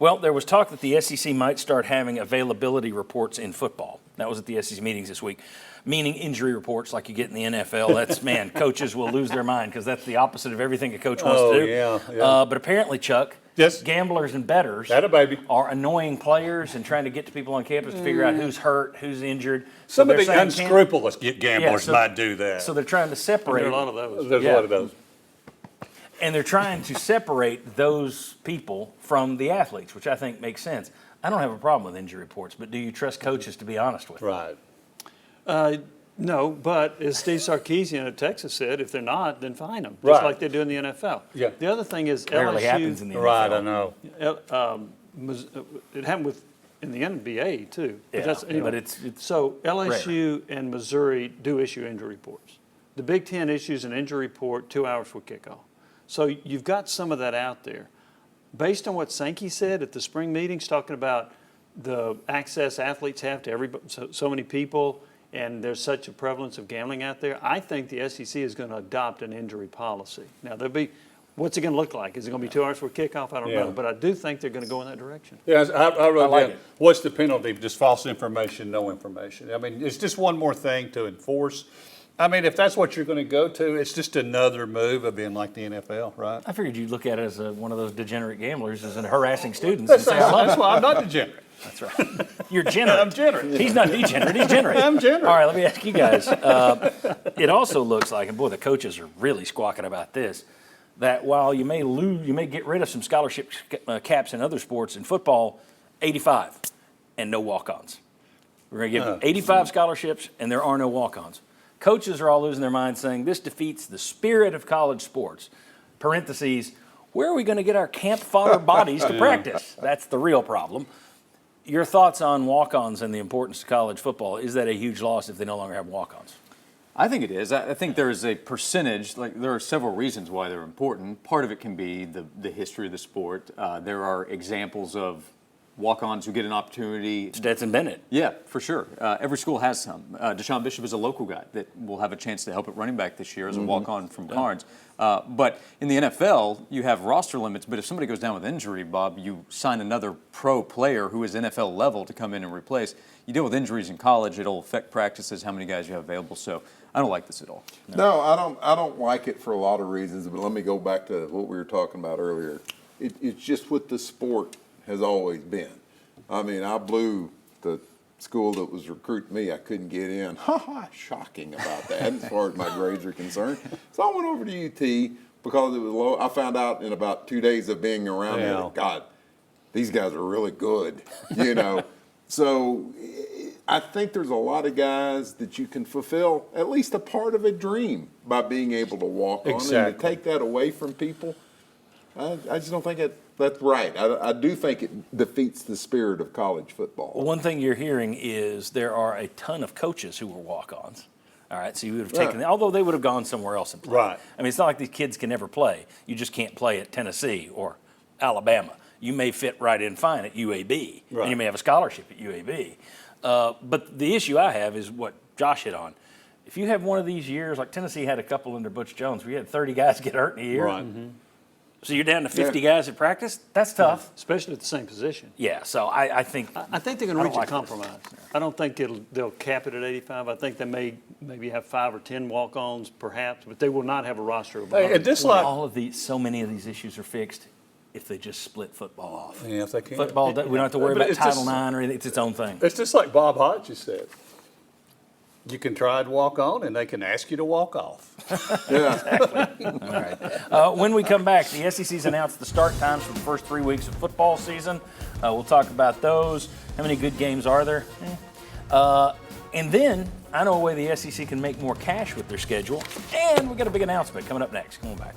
Well, there was talk that the SEC might start having availability reports in football. That was at the SEC meetings this week, meaning injury reports like you get in the NFL. That's, man, coaches will lose their mind because that's the opposite of everything a coach wants to do. Yeah. But apparently, Chuck, yes, gamblers and bettors are annoying players and trying to get to people on campus to figure out who's hurt, who's injured. Some of the unscrupulous gamblers might do that. So they're trying to separate. There are a lot of those. There's a lot of those. And they're trying to separate those people from the athletes, which I think makes sense. I don't have a problem with injury reports, but do you trust coaches to be honest with? Right. No, but as Steve Sarkisian at Texas said, if they're not, then fine them, just like they do in the NFL. Yeah. The other thing is Rarely LSU. happens in the NFL. Right, I know. It happened in the NBA too. Yeah, That's, anyway. but it's so LSU and Missouri do issue injury reports. The Big Ten issues an injury report 2 hours before kickoff. So you've got some of that out there. Based on what Sankey said at the spring meetings, talking about the access athletes have to everybody, so many people, and there's such a prevalence of gambling out there, I think the SEC is going to adopt an injury policy. Now, what's it going to look like? Is it going to be 2 hours before kickoff? I don't know. But I do think they're going to go in that direction. Yeah, I wrote like down, it. what's the penalty? Just false information, no information. I mean, it's just one more thing to enforce. I mean, if that's what you're going to go to, it's just another move of being like the NFL, right? I figured you'd look at it as one of those degenerate gamblers as in harassing students. That's why I'm not degenerate. That's right. You're generate. I'm generate. He's not degenerate. He's generate. I'm generate. All right, let me ask you guys. It also looks like, and boy, the coaches are really squawking about this, that while you may lose, you may get rid of some scholarship caps in other sports, in football, 85 and no walk-ons. We're going to give 85 scholarships and there are no walk-ons. Coaches are all losing their minds saying this defeats the spirit of college sports. Parentheses, where are we going to get our camp fodder bodies to practice? That's the real problem. Your thoughts on walk-ons and the importance of college football? Is that a huge loss if they no longer have walk-ons? I think it is. I think there is a percentage, like there are several reasons why they're important. Part of it can be the history of the sport. There are examples of walk-ons who get an opportunity. Stetson Bennett. Yeah, for sure. Every school has some. Deshaun Bishop is a local guy that will have a chance to help at running back this year as a walk-on from Carnes. But in the NFL, you have roster limits, but if somebody goes down with injury, Bob, you sign another pro player who is NFL level to come in and replace. You deal with injuries in college, it'll affect practices, how many guys you have available. So I don't like this at all. No, I don't like it for a lot of reasons, but let me go back to what we were talking about earlier. It's just what the sport has always been. I mean, I blew the school that was recruiting me. I couldn't get in. Shocking about that as far as my grades are concerned. So I went over to UT because it was low. I found out in about 2 days of being around there, God, these guys are really good, you know. So I think there's a lot of guys that you can fulfill at least a part of a dream by being able to walk on. And to take that away from people, I just don't think that's right. I do think it defeats the spirit of college football. Well, one thing you're hearing is there are a ton of coaches who were walk-ons. All right, so you would have taken them, although they would have gone somewhere else and played. Right. I mean, it's not like these kids can never play. You just can't play at Tennessee or Alabama. You may fit right in fine at UAB, and you may have a scholarship at UAB. But the issue I have is what Josh hit on. If you have one of these years, like Tennessee had a couple under Butch Jones, where you had 30 guys get hurt in a year. Right. So you're down to 50 guys at practice? That's tough. Especially at the same position. Yeah, so I think I think they're going to reach a compromise. I don't think they'll cap it at 85. I think they maybe have 5 or 10 walk-ons perhaps, but they will not have a roster of 100. So many of these issues are fixed if they just split football off. Yeah, if they can. Football, we don't have to worry about Title IX or anything. It's its own thing. It's just like Bob Hodges said. You can try to walk on, and they can ask you to walk off. Exactly. All right. When we come back, the SEC's announced the start times for the first 3 weeks of football season. We'll talk about those. How many good games are there? And then I know a way the SEC can make more cash with their schedule. And we got a big announcement coming up next. Come on back.